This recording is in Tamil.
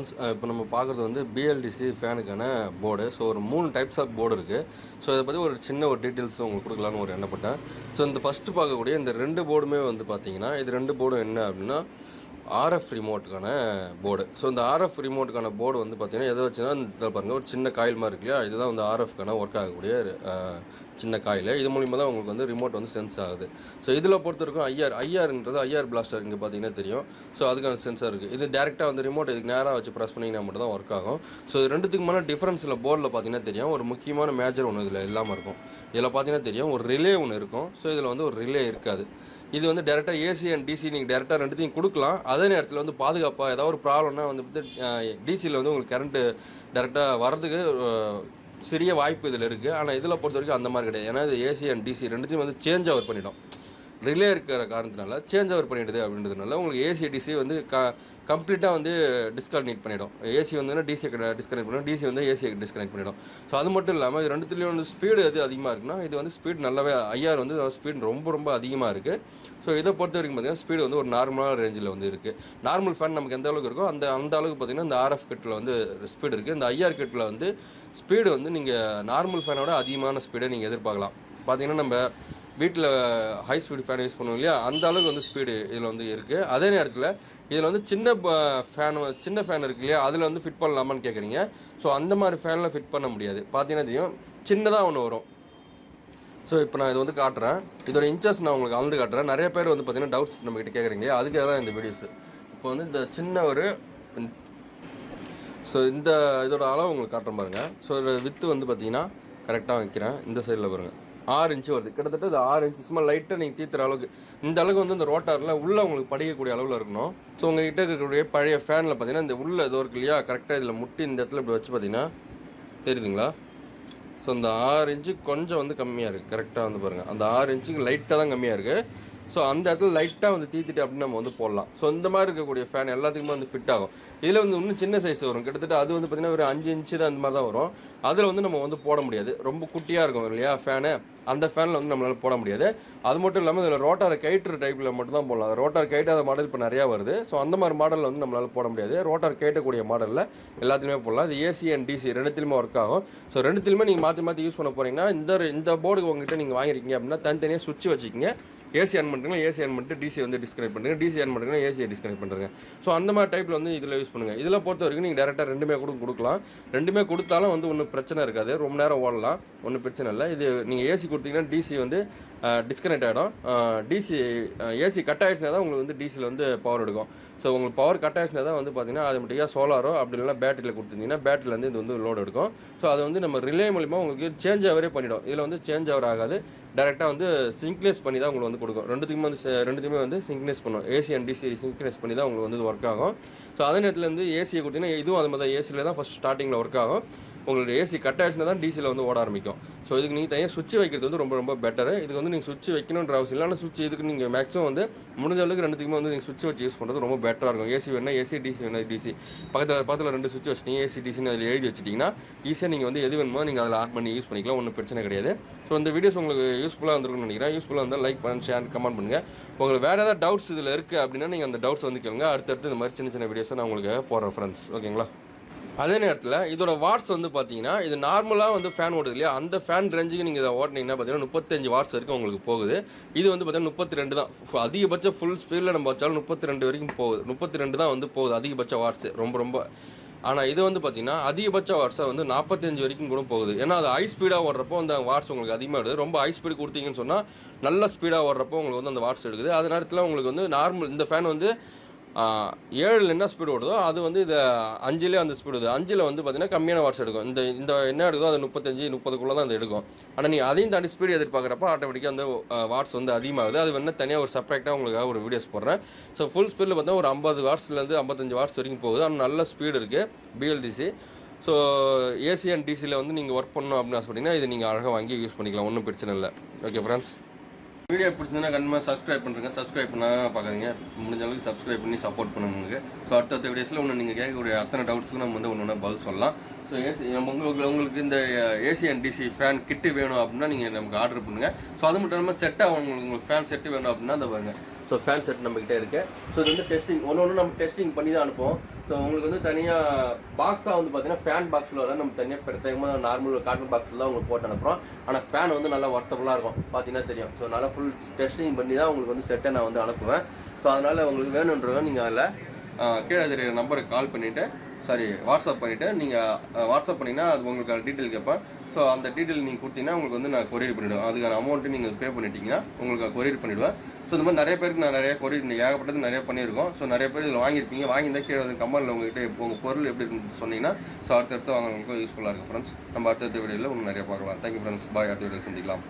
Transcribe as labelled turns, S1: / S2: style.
S1: ஃப்ரெண்ட்ஸ், இப்போ நம்ம பார்க்குறது வந்து பிஎல்டிசி ஃபேனுக்கான போர்டு. ஸோ ஒரு 3 டைப்ஸ் ஆஃப் போர்டு இருக்குது. ஸோ இதை பற்றி ஒரு சின்ன டீட்டெயில்ஸ் உங்களுக்கு கொடுக்கலான்னு ஒரு எண்ணப்பட்டேன். ஸோ இந்த ஃபஸ்ட்டு பார்க்கக்கூடிய இந்த 2 போர்டுமே வந்து பார்த்தீங்கன்னா, இது 2 போர்டும் என்ன அப்படின்னா ஆர்எஃப் ரிமோட்டுக்கான போர்டு. ஸோ இந்த ஆர்எஃப் ரிமோட்டுக்கான போர்டு வந்து பார்த்தீங்கன்னா எதை வச்சுன்னா இதில் பாருங்கள், ஒரு சின்ன காயில் மாதிரி இருக்கு இல்லையா, இதுதான் வந்து ஆர்எஃப்க்கான ஒர்க் ஆகக்கூடிய சின்ன காயில். இது மூலிமா தான் உங்களுக்கு வந்து ரிமோட் வந்து சென்ஸ் ஆகுது. ஸோ இதில் பொறுத்த வரைக்கும் ஐஆர்ன்றது ஐஆர் பிளாஸ்டர் இங்கே பார்த்தீங்கன்னா தெரியும். ஸோ அதுக்கான சென்சார் இருக்குது. இது டேரெக்டாக வந்து ரிமோட் இதுக்கு நேராக வச்சு ப்ரெஸ் பண்ணிங்கன்னா மட்டும் தான் ஒர்க் ஆகும். ஸோ இது ரெண்டுத்துக்குமான டிஃப்ரென்ஸில் போர்டில் பார்த்தீங்கன்னா தெரியும். ஒரு முக்கியமான மேஜர் ஒன்று இதில் இல்லாமல் இருக்கும். இதில் பார்த்தீங்கன்னா தெரியும் ஒரு ரிலே ஒன்று இருக்கும். ஸோ இதில் வந்து ஒரு ரிலே இருக்காது. இது வந்து டேரெக்டாக ஏசி அண்ட் டிசி நீங்கள் டேரெக்டாக ரெண்டுத்தையும் கொடுக்கலாம். அதே நேரத்தில் வந்து பாதுகாப்பாக ஏதாவது ஒரு ப்ராப்ளம்னா வந்து டிசியில் வந்து உங்களுக்கு கரண்ட்டு டேரெக்டாக வர்றதுக்கு சிறிய வாய்ப்பு இதில் இருக்குது. ஆனால் இதில் பொறுத்த வரைக்கும் அந்த மாதிரி கிடையாது. ஏன்னா இது ஏசி அண்ட் டிசி ரெண்டுத்தையும் வந்து சேஞ்ச் ஓவர் பண்ணிடும். ரிலே இருக்கிற காரணத்தினால சேஞ்ச் ஓவர் பண்ணிவிடுது அப்படின்றதுனால உங்களுக்கு ஏசி டிசி வந்து கம்ப்ளீட்டாக வந்து டிஸ்கனெக்ட் பண்ணிவிடும். ஏசி வந்து டிசியை டிஸ்கனெக்ட் பண்ணிடும், டிசி வந்து ஏசியை டிஸ்கனெக்ட் பண்ணிவிடும். ஸோ அது மட்டும் இல்லாமல் இது ரெண்டுத்துலேயும் வந்து ஸ்பீடு எது அதிகமாக இருக்குன்னா, இது வந்து ஸ்பீட் நல்லாவே ஐஆர் வந்து ஸ்பீடு ரொம்ப அதிகமாக இருக்குது. ஸோ இதை பொறுத்த வரைக்கும் பார்த்தீங்கன்னா ஸ்பீடு வந்து ஒரு நார்மலான ரேஞ்சில் வந்து இருக்குது. நார்மல் ஃபேன் நமக்கு எந்த அளவுக்கு இருக்கோ அந்த அளவுக்கு பார்த்தீங்கன்னா இந்த ஆர்எஃப் கிட்டில் வந்து ஸ்பீடு இருக்குது. இந்த ஐஆர் கிட்டில் வந்து ஸ்பீடு வந்து நீங்கள் நார்மல் ஃபேனோட அதிகமான ஸ்பீடை நீங்கள் எதிர்பார்க்கலாம். பார்த்தீங்கன்னா நம்ம வீட்டில் ஹை ஸ்பீடு ஃபேன் யூஸ் பண்ணுவோம் இல்லையா, அந்த அளவுக்கு வந்து ஸ்பீடு இதில் வந்து இருக்குது. அதே நேரத்தில் இதில் வந்து சின்ன ஃபேன் இருக்கு இல்லையா, அதில் வந்து ஃபிட் பண்ணலாமான்னு கேட்குறீங்க. ஸோ அந்த மாதிரி ஃபேனில் ஃபிட் பண்ண முடியாது. பார்த்தீங்கன்னா தெரியும் சின்னதாக ஒன்று வரும். ஸோ இப்போ நான் இது வந்து காட்டுறேன். இதோட இன்ச்சஸ் நான் உங்களுக்கு அளந்து காட்டுறேன். நிறைய பேர் வந்து பார்த்தீங்கன்னா டவுட்ஸ் நம்மகிட்ட கேட்குறீங்க, அதுக்காக தான் இந்த வீடியோஸ். இப்போ வந்து இந்த சின்ன ஒரு இதோட அளவு உங்களுக்கு காட்டுறேன் பாருங்கள். ஸோ இதோட வித்து வந்து பார்த்தீங்கன்னா கரெக்டாக வைக்கிறேன். இந்த சைடில் பாருங்கள் 6 இன்ச்சு வருது. கிட்டத்தட்ட இது 6 இன்ச்சு சும்மா லைட்டாக நீங்கள் தீத்துற அளவுக்கு. இந்த அளவுக்கு வந்து இந்த ரோட்டாரில் உள்ளே உங்களுக்கு படிக்கக்கூடிய அளவில் இருக்கணும். ஸோ உங்கள்கிட்ட இருக்கக்கூடிய பழைய ஃபேனில் பார்த்தீங்கன்னா இந்த உள்ள ஏதோ இருக்கு இல்லையா, கரெக்டாக இதில் முட்டி இந்த இடத்துல இப்படி வச்சு பார்த்தீங்கன்னா தெரியுதுங்களா. ஸோ இந்த 6 இன்ச்சு கொஞ்சம் வந்து கம்மியாக இருக்குது. கரெக்டாக வந்து பாருங்கள், அந்த 6 இன்ச்சுக்கு லைட்டாக தான் கம்மியாக இருக்குது. ஸோ அந்த இடத்துல லைட்டாக வந்து தீத்திட்டு அப்படின்னு நம்ம வந்து போடலாம். ஸோ இந்த மாதிரி இருக்கக்கூடிய ஃபேன் எல்லாத்துக்குமே வந்து ஃபிட் ஆகும். இதில் வந்து இன்னும் சின்ன சைஸ் வரும். கிட்டத்தட்ட அது வந்து பார்த்திங்கன்னா ஒரு 5 இன்ச்சு தான் அந்த மாதிரி தான் வரும். அதில் வந்து நம்ம வந்து போட முடியாது. ரொம்ப குட்டியாக இருக்கும் இல்லையா ஃபேனு, அந்த ஃபேனில் வந்து நம்மளால் போட முடியாது. அது மட்டும் இல்லாமல் இதில் ரோட்டாரை கைட்டுற டைப்பில் மட்டும் தான் போடலாம். ரோட்டார் கைட்டாத மாடல் இப்போ நிறையா வருது. ஸோ அந்த மாதிரி மாடலில் வந்து நம்மளால் போட முடியாது. ரோட்டார் கைட்டக்கூடிய மாடலில் எல்லாத்துலேயுமே போடலாம். இது ஏசி அண்ட் டிசி ரெண்டுத்திலுமே ஒர்க் ஆகும். ஸோ ரெண்டுத்திலுமே நீங்கள் மாற்றி யூஸ் பண்ண போகிறீங்கன்னா இந்த போர்டுக்கு உங்ககிட்ட நீங்கள் வாங்கிருக்கீங்க அப்படின்னா தனித்தனியாக சுவிட்ச் வச்சுக்கிங்க. ஏசி ஆன் பண்ணுறீங்க, ஏசி ஆன் பண்ணிட்டு டிசி வந்து டிஸ்கனெக்ட் பண்ணுறீங்க, டிசி ஆன் பண்ணுறீங்க, ஏசியை டிஸ்கனெக்ட் பண்ணுறீங்க. ஸோ அந்த மாதிரி டைப்பில் வந்து இதில் யூஸ் பண்ணுங்கள். இதில் பொறுத்த வரைக்கும் நீங்கள் டேரெக்டாக ரெண்டுமே கொடுக்கலாம். ரெண்டுமே கொடுத்தாலும் வந்து ஒன்றும் பிரச்சனை இருக்காது. ரொம்ப நேரம் ஓடலாம், ஒன்றும் பிரச்சனை இல்லை. இது நீங்கள் ஏசி கொடுத்தீங்கன்னா டிசி வந்து டிஸ்கனெக்ட் ஆகிடும். ஏசி கட் ஆகிடுச்சுனா தான் உங்களுக்கு வந்து டிசியில் வந்து பவர் எடுக்கும். ஸோ உங்களுக்கு பவர் கட் ஆகிடுச்சுனா தான் வந்து பார்த்தீங்கன்னா ஆட்டோமேட்டிக்காக சோலாரோ அப்படி இல்லைனா பேட்டரியில் கொடுத்துருந்தீங்கன்னா பேட்டரியிலேருந்து இது வந்து லோடு எடுக்கும். ஸோ அதை வந்து நம்ம ரிலே மூலிமா உங்களுக்கு சேஞ்ச் ஆவரே பண்ணிவிடும். இதில் வந்து சேஞ்ச் ஆவர் ஆகாது. டேரெக்டாக வந்து சிங்க்னேஸ் பண்ணி தான் உங்களுக்கு வந்து கொடுக்கும். ரெண்டுத்துக்குமே வந்து சிங்க்னேஸ் பண்ணும். ஏசி அண்ட் டிசி சிங்க்னேஸ் பண்ணி தான் உங்களுக்கு வந்து ஒர்க் ஆகும். ஸோ அதே நேரத்தில் வந்து ஏசியை கொடுத்தீங்கன்னா இதுவும் அது மாதிரி தான் ஏசியில் தான் ஃபஸ்ட் ஸ்டார்டிங்கில் ஒர்க் ஆகும். உங்களுக்கு ஏசி கட் ஆச்சுன்னா தான் டிசியில் வந்து ஓட ஆரம்பிக்கும். ஸோ இதுக்கு நீங்கள் தனியாக சுவிட்ச் வைக்கிறது வந்து ரொம்ப பெட்டரு. இதுக்கு வந்து நீங்கள் சுவிட்ச் வைக்கணுன்ற அவசியம் இல்லை. ஆனால் சுவிட்ச் இதுக்கு நீங்கள் மேக்ஸிமம் வந்து முடிஞ்ச அளவுக்கு ரெண்டுத்துக்குமே வந்து நீங்கள் சுவிட்ச் வச்சு யூஸ் பண்ணுறது ரொம்ப பெட்டராக இருக்கும். ஏசி வேணா ஏசி, டிசி வேணா டிசி. பக்கத்தில் 2 சுவிட்ச் வச்சுட்டீங்க, ஏசி டிசின்னு அதில் எழுதி வச்சுட்டிங்கன்னா ஈஸியாக நீங்கள் வந்து எது வேணுமோ நீங்கள் அதில் ஆட் பண்ணி யூஸ் பண்ணிக்கலாம். ஒன்றும் பிரச்சனை கிடையாது. ஸோ இந்த வீடியோஸ் உங்களுக்கு யூஸ்ஃபுல்லாக வந்துருக்குன்னு நினைக்கிறேன். யூஸ்ஃபுல்லாக இருந்தால் லைக் பண்ணி ஷேர் கமெண்ட் பண்ணுங்கள். உங்களுக்கு வேறு ஏதாவது டவுட்ஸ் இதில் இருக்குது அப்படின்னா நீங்கள் அந்த டவுட்ஸ் வந்து கேளுங்க. அடுத்தடுத்து இந்த மாதிரி சின்ன வீடியோஸை நான் உங்களுக்கு போடுறேன் ஃப்ரெண்ட்ஸ். ஓகேங்களா. அதே நேரத்தில் இதோட வாட்ஸ் வந்து பார்த்தீங்கன்னா இது நார்மலாக வந்து ஃபேன் ஓடுது இல்லையா, அந்த ஃபேன் ரேஞ்சுக்கு நீங்கள் இதை ஓட்டினீங்கன்னா பார்த்தீங்கன்னா 35 வாட்ஸ் வரைக்கும் உங்களுக்கு போகுது. இது வந்து பார்த்தீங்கன்னா 32 தான். அதிகபட்ச ஃபுல் ஸ்பீடில் நம்ம வச்சாலும் 32 வரைக்கும் போகுது. 32 தான் வந்து போகுது அதிகபட்ச வாட்ஸ் ரொம்ப. ஆனால் இது வந்து பார்த்தீங்கன்னா அதிகபட்ச வாட்ஸை வந்து 45 வரைக்கும் கூட போகுது. ஏன்னா அது ஹை ஸ்பீடாக ஓடுறப்போ அந்த வாட்ஸ் உங்களுக்கு அதிகமாக எடுது. ரொம்ப ஹை ஸ்பீடு கொடுத்தீங்கன்னு சொன்னால் நல்ல ஸ்பீடாக ஓடுறப்போ உங்களுக்கு வந்து அந்த வாட்ஸ் எடுக்குது. அதே நேரத்தில் உங்களுக்கு வந்து நார்மல் இந்த ஃபேன் வந்து 7 என்ன ஸ்பீடு ஓடுதோ அது வந்து இது 5லே அந்த ஸ்பீடு வருது. 5ல் வந்து பார்த்தீங்கன்னா கம்மியான வாட்ஸ் எடுக்கும். இந்த என்ன எடுக்குதோ அது 35-30க்குள்ளே தான் அது எடுக்கும். ஆனால் நீங்கள் அதையும் தாண்டி ஸ்பீடு எதிர்பார்க்குறப்ப ஆட்டோமேட்டிக்காக அந்த வாட்ஸ் வந்து அதிகமாகுது. அது வேணால் தனியாக ஒரு செப்பரேட்டாக உங்களுக்காக ஒரு வீடியோஸ் போடுறேன். ஸோ ஃபுல் ஸ்பீடில் பார்த்தா ஒரு 50 வாட்ஸ்லேருந்து 55 வாட்ஸ் வரைக்கும் போகுது. ஆனால் நல்ல ஸ்பீடு இருக்குது பிஎல்டிசி. ஸோ ஏசி அண்ட் டிசியில் வந்து நீங்கள் ஒர்க் பண்ணணும் அப்படின்னு ஆசைப்பட்டீங்கன்னா இது நீங்கள் அழகாக வாங்கி யூஸ் பண்ணிக்கலாம். ஒன்றும் பிரச்சனை இல்லை. ஓகே ஃப்ரெண்ட்ஸ், வீடியோ பிடிச்சிருந்தா கண்டிப்பாக சப்ஸ்கிரைப் பண்ணுறேங்க. சப்ஸ்கிரைப் பண்ணால் பார்க்குறீங்க, முடிஞ்ச அளவுக்கு சப்ஸ்கிரைப் பண்ணி சப்போர்ட் பண்ணுங்க. ஸோ அடுத்த வீடியோஸில் ஒன்று நீங்கள் கேட்கக்கூடிய அத்தனை டவுட்ஸுக்கும் நம்ம வந்து ஒன்று பதில் சொல்லலாம். ஸோ உங்களுக்கு இந்த ஏசி அண்ட் டிசி ஃபேன் கிட்டு வேணும் அப்படின்னா நீங்கள் நமக்கு ஆர்டர் பண்ணுங்கள். ஸோ அது மட்டும் இல்லாமல் செட்டாக உங்களுக்கு ஃபேன் செட்டு வேணும் அப்படின்னா அதை பாருங்கள். ஸோ ஃபேன் செட் நம்மகிட்டே இருக்குது. ஸோ இது வந்து டெஸ்டிங் ஒன்று நம்ம டெஸ்டிங் பண்ணி தான் அனுப்புவோம். ஸோ உங்களுக்கு வந்து தனியாக பாக்ஸாக வந்து பார்த்தீங்கன்னா ஃபேன் பாக்ஸில் வர நம்ம தனியாக பிரத்யேகமாக நார்மல் காட்டன் பாக்ஸில் தான் உங்களுக்கு போட்டு அனுப்புகிறோம். ஆனால் ஃபேன் வந்து நல்லா ஒர்த்தபுளாக இருக்கும், பார்த்தீங்கன்னா தெரியும். ஸோ நல்லா ஃபுல் டெஸ்டிங் பண்ணி தான் உங்களுக்கு வந்து செட்டை நான் வந்து அனுப்புவேன். ஸோ அதனால் உங்களுக்கு வேணுன்றவங்க நீங்கள் அதில் கீழே தெரியுற நம்பருக்கு கால் பண்ணிவிட்டு வாட்ஸ்அப் பண்ணிவிட்டு நீங்கள் வாட்ஸ்அப் பண்ணிங்கன்னா அது உங்களுக்கு டீட்டெயில் கேட்பேன். ஸோ அந்த டீட்டெயில் நீங்கள் கொடுத்தீங்கன்னா உங்களுக்கு வந்து நான் கொரியர் பண்ணிவிடுவேன். அதுக்கான அமௌண்ட்டு நீங்கள் பே பண்ணிட்டீங்கன்னா உங்களுக்கு கொரியர் பண்ணிவிடுவேன். ஸோ இந்த மாதிரி நிறைய பேருக்கு நான் நிறைய கொரியர் ஏகப்பட்டது நிறைய பண்ணியிருக்கோம். ஸோ நிறைய பேர் இதில் வாங்கியிருப்பீங்க. வாங்கியிருந்தால் கீழே வந்து கமெண்ட்டில் உங்கள்கிட்ட உங்கள் பொருள் எப்படி இருக்குன்னு சொன்னீங்கன்னா ஸோ அடுத்தடுத்து வாங்குறவங்களுக்கு யூஸ்ஃபுல்லாக இருக்கும் ஃப்ரெண்ட்ஸ். நம்ம அடுத்தடுத்த வீடியோவில் உங்களுக்கு நிறைய பார்க்கலாம். தேங்க்யூ ஃப்ரெண்ட்ஸ், பாய். அடுத்த வீடியோவில் சந்திக்கலாம்.